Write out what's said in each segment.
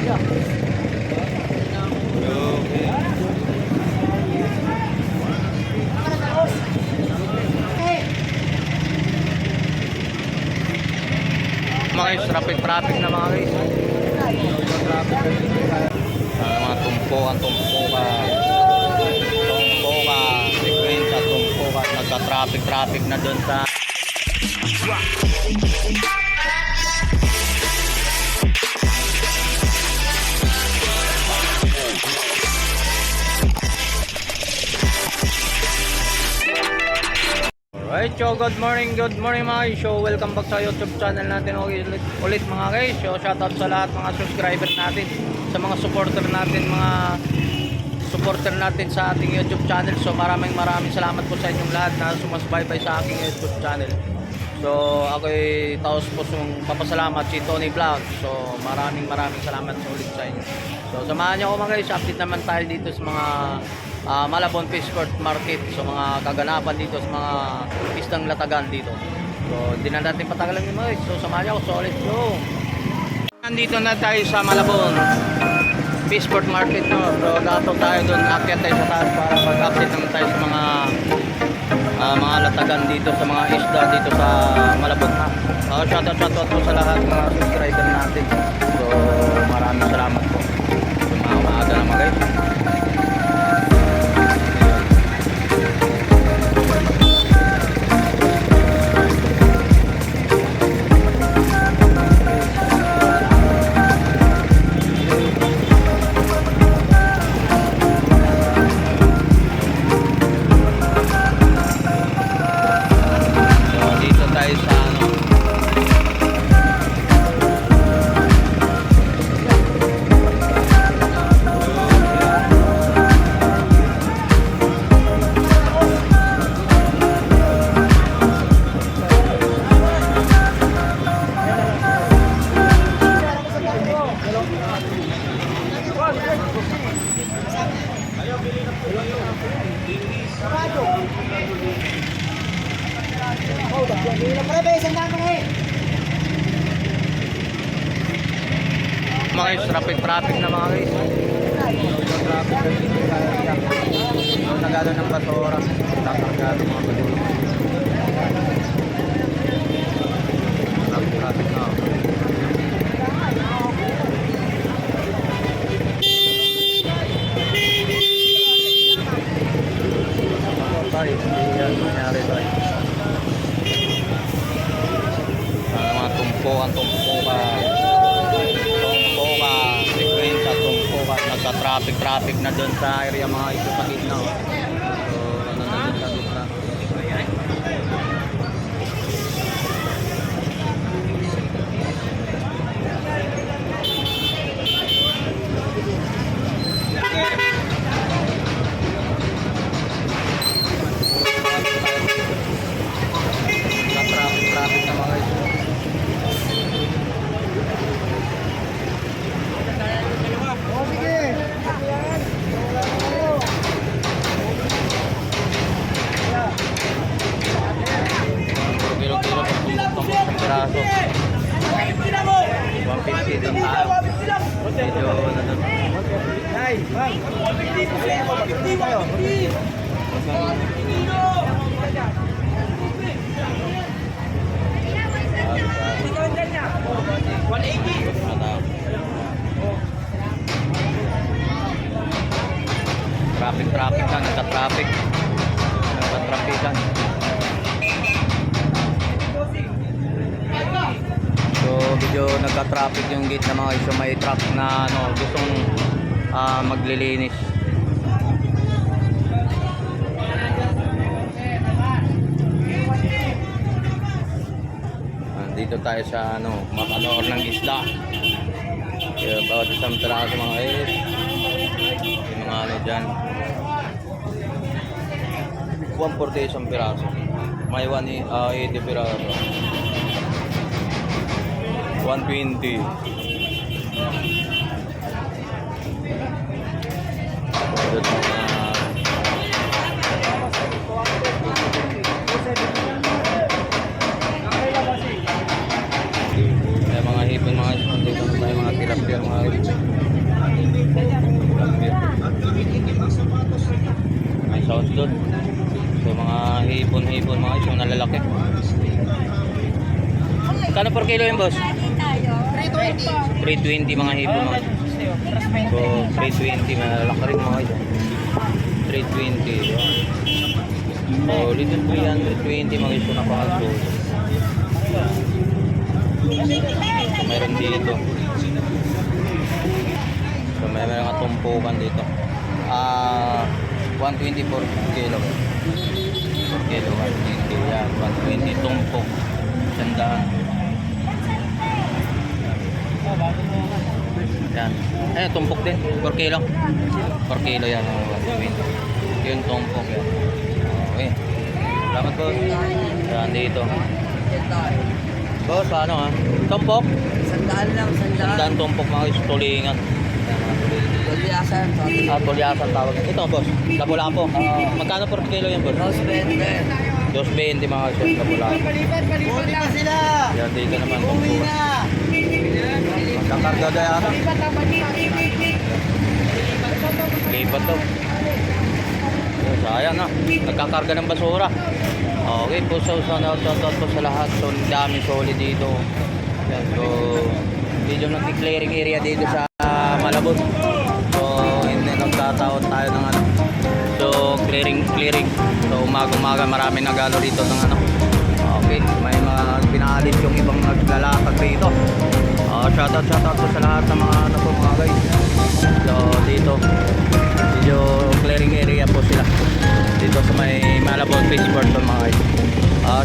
Mga guys, traffic na mga guys. Mga tumpukan, sequence at tumpukan. Nagka-traffic na doon sa Alright, so good morning mga guys. So welcome back sa YouTube channel natin ulit mga guys. So shoutout sa lahat mga subscriber natin, sa mga supporter natin sa ating YouTube channel. So maraming salamat po sa inyong lahat na sumasbaybay sa aking YouTube channel. So ako'y taos po papasalamat si Tony Vlog. So maraming salamat ulit sa inyo. So samahan niyo ako mga guys, update naman tayo dito sa mga Malabon Fish Court Market. So mga kaganapan dito sa mga pistang latagan dito. So hindi na natin patagalan yung mga guys. So samahan niyo ako, so let's go. Nandito na tayo sa Malabon Fish Court Market, no? So dato tayo doon, akyat tayo sa taas para mag-update naman tayo sa mga latagan dito, sa mga isda dito sa Malabon, ha? Shoutout po sa lahat mga subscriber natin. So maraming salamat po. So maaga na mga guys. Mga guys, traffic na mga guys. Nagano ng basura, takargado mga basura. Traffic na. Tayo, hindi yan nangyari tayo. Mga tumpukan, sequence at tumpukan. Nagka-traffic na doon sa area mga ito sa gitna. So ano na doon sa gitna. Ayan. Traffic na mga guys. Kilo-kilo pag tumbok ng piraso. 150 din tayo. Medyo na doon. Ay, ma'am. 150 tayo. Traffic lang, nagka-traffican. So video nagka-traffic yung gate na mga iso, may truck na gustong maglilinis. Dito tayo sa makanoor ng isda. Kaya bawat isang piraso mga guys, yung mga dyan, 140 isang piraso, may 180 piraso, 120. May mga hipon mga ispan dito, may mga tilapia mga May sauce doon. So mga hipon-hipon mga isang nalalaki. Kano per kilo yun, boss? 320 mga hipon mga. So 320 malalaki rin mga ito. 320. So little 320 mga isang napakasol. So mayroon dito. So may mga tumpukan dito. 120 per kilo. Per kilo 120 yan. 120 tumpok. Sandaan. Yan. Tumpok din. Per kilo. Per kilo yan. 120. Yung tumpok yan. Okay. Salamat boss. Yan dito. Boss, paano ha? Tumpok? Sandaan lang, sandaan. Sandaan tumpok mga tulingan. Tulyasan. Tulyasan tawag. Ito boss, lapu-lapo. Magkano per kilo yan boss? 220. 220 mga boss, lapu-lapo. Huli na sila. Yan dito naman Huli tumpok. na. Magkakarga na yata. Lipat daw. Sayang na, nagkakarga ng basura. Okay po, so shoutout po sa lahat. So dami solid dito. Yan, so medyo nag-clearing area dito sa Malabon. So hindi nagtataon tayo ng ano. So clearing. So umaga marami nagalo dito ng ano. Okay, may mga pinaalis yung ibang naglalakad dito. Shoutout po sa lahat ng mga ano po mga guys. So dito medyo clearing area po sila dito sa may Malabon Pittsburgh mga guys.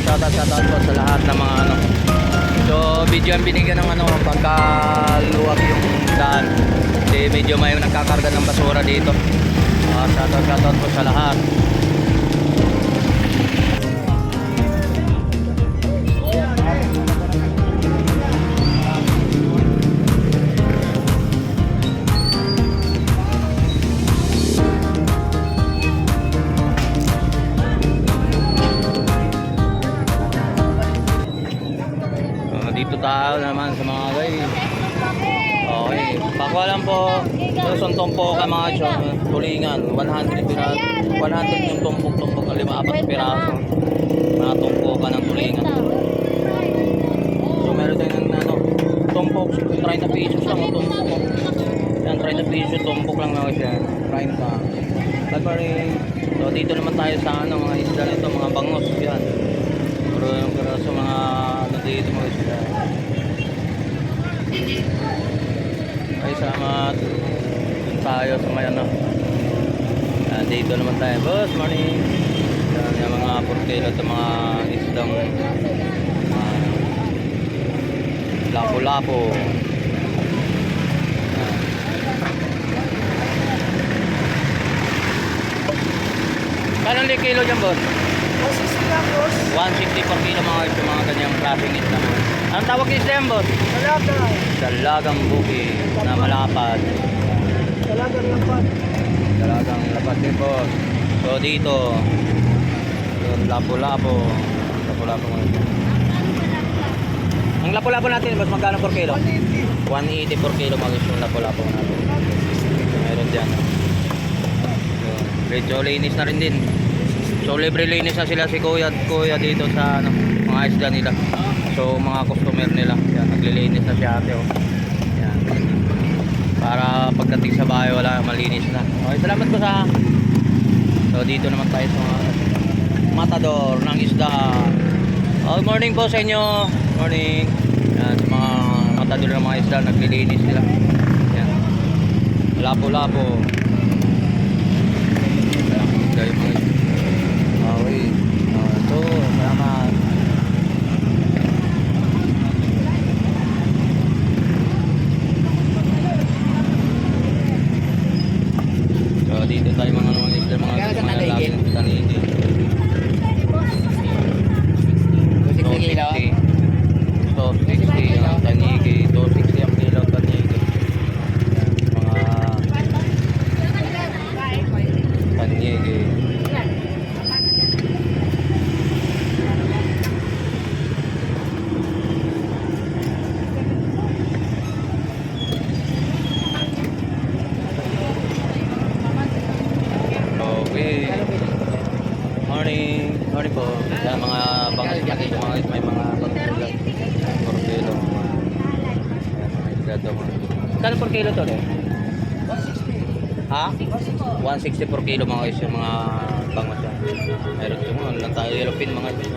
Shoutout po sa lahat ng mga ano. So video ang binigyan ng ano pagkaluwag yung daan. Kasi medyo may nagkakarga ng basura dito. Shoutout po sa lahat. Dito tayo naman sa mga guys. Okay, pakualan po. Ito ang tumpok ka mga chong tulingan. 100 piraso. 100 yung tumpok-tumpok ng 5-4 piraso. Mga tumpok ka ng tulingan. So meron tayo ng ano, tumpok. 30 pesos lang ang tumpok. Yan, 30 pesos tumpok lang mga siya. 30. So dito naman tayo sa ano, mga isda nito, mga bangos. Yan. Pero sa mga ano dito mga isda. Ay sama tayo sa may ano. Dito naman tayo. Boss, morning. Yan yung mga portelo at mga isdang lapo-lapo. Kanong kilo dyan boss? 160 lang, boss. 160 per kilo mga ganyang klaseng isda. Anong tawag isda yan boss? Talaga. Dalagang buki na malapad. Talagang lapat. Dalagang lapad din boss. So dito, lapo-lapo. Lapo-lapo mo. Ang lapo-lapo natin boss, magkano per kilo? 180 per kilo mga gusto yung lapo-lapo natin. So, meron dyan. So, medyo linis na rin din. So libre linis na sila si kuya dito sa ano, mga isda nila. So mga customer nila, yan, naglilinis na si ate oh. Yan. Para pagdating sa bahay wala, malinis na. Okay, salamat po sa. So dito naman tayo sa mga matador ng isda. Good morning po sa inyo. Morning. Yan, sa mga matador ng mga isda, naglilinis sila. Yan. Lapo-lapo. Yan, mga isda. Okay. Ito, salamat. So, dito tayo mga isda, mga lalaki, tanigi. 260. 260 ang tanigi. 260 ang kilo tanigi. Mga tanigi. kilo to eh? 160. Ha? 160 per kilo mga guys yung mga bangus yan. Meron ito mga lang tayo yellowfin mga guys.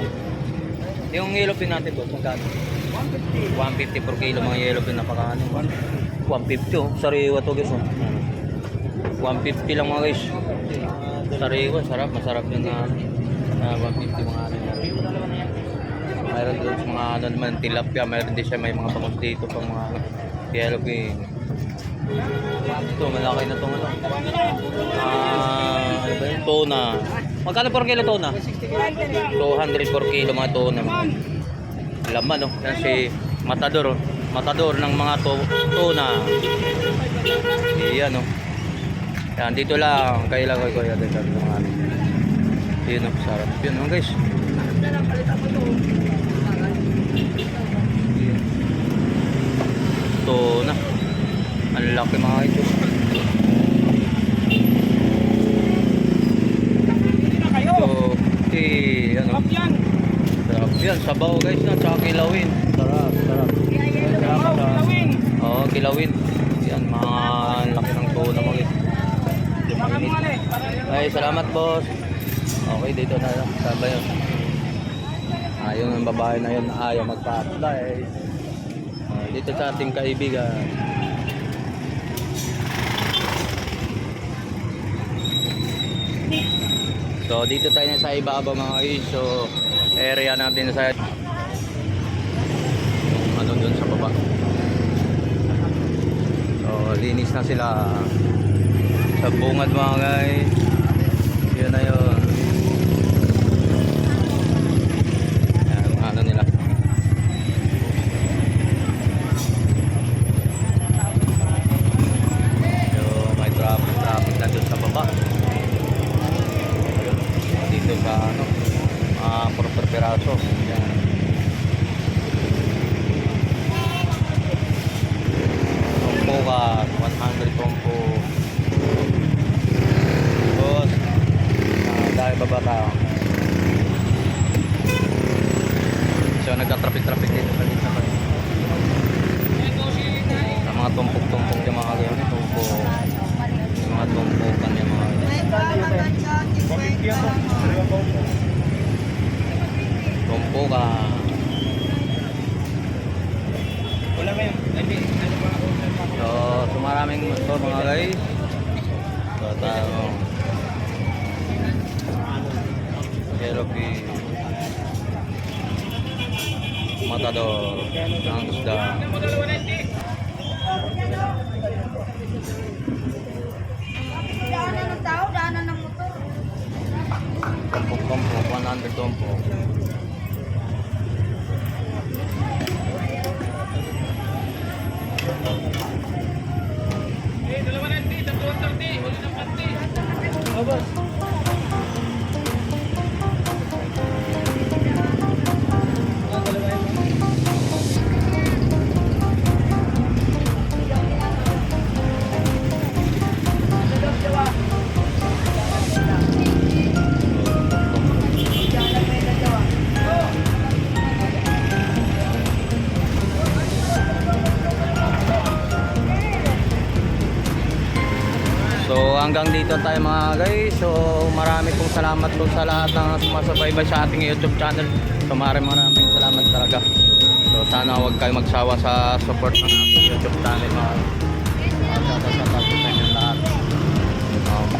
Yung yellowfin natin to, magkano? 150. 150 per kilo mga yellowfin napakaano. 150 oh, sariwa to guys oh. 150 lang mga guys. Sariwa, sarap, masarap yun na 150 mga ano yan. Mayroon doon sa mga ano naman tilapia, mayroon din siya may mga bangus dito pang mga yellowfin. Ito, malaki na itong ano. Ano ba yun? Tuna. Magkano per kilo tuna? 200 per kilo mga tuna. Laman, no? Yan si Matador, oh. Matador ng mga tuna. Iyan, no? Yan, dito lang. Kailan ko kuya din sa mga ano. Yun, no? Sarap yun, no, guys. Tuna. Ang laki mga ito. So, ano? Sarap yan. Sabaw guys na. Tsaka kilawin. Sarap, sarap. Sarap, sarap. Oo, kilawin. Yan, mga laki ng tuna mga guys. Ay, salamat boss. Okay, dito na lang. Sabay yun. Ayun ang babae na yun. Ayaw magpa-apply. Dito sa ating kaibigan. So dito tayo na sa ibabaw mga guys. So area natin sa ano dun sa baba. So linis na sila sa bungad mga guys. Yun na yun. Yan, ano nila. So may traffic na dun sa baba. Dito sa ano per piraso. Yan. Tumpo ka 100 tumpo. Tapos dahil baba ka. So nagka-traffic dito sa dito pa. Sa mga tumpok-tumpok yung mga ganyan, tumpo. Mga tumpukan yung mga tumpo ka. Wala ngayon. So maraming ito mga guys. So tayo yellowfin Matador ng isda. Daanan ng tao, daanan ng motor. Tumpok-tumpok, 100 tumpok. Oh, boss. So hanggang dito tayo mga guys. So marami pong salamat po sa lahat ng sumasubaybay sa ating YouTube channel. So maraming salamat talaga. So sana huwag kayo magsawa sa support ng ating YouTube channel mga. Sa inyong lahat. Okay.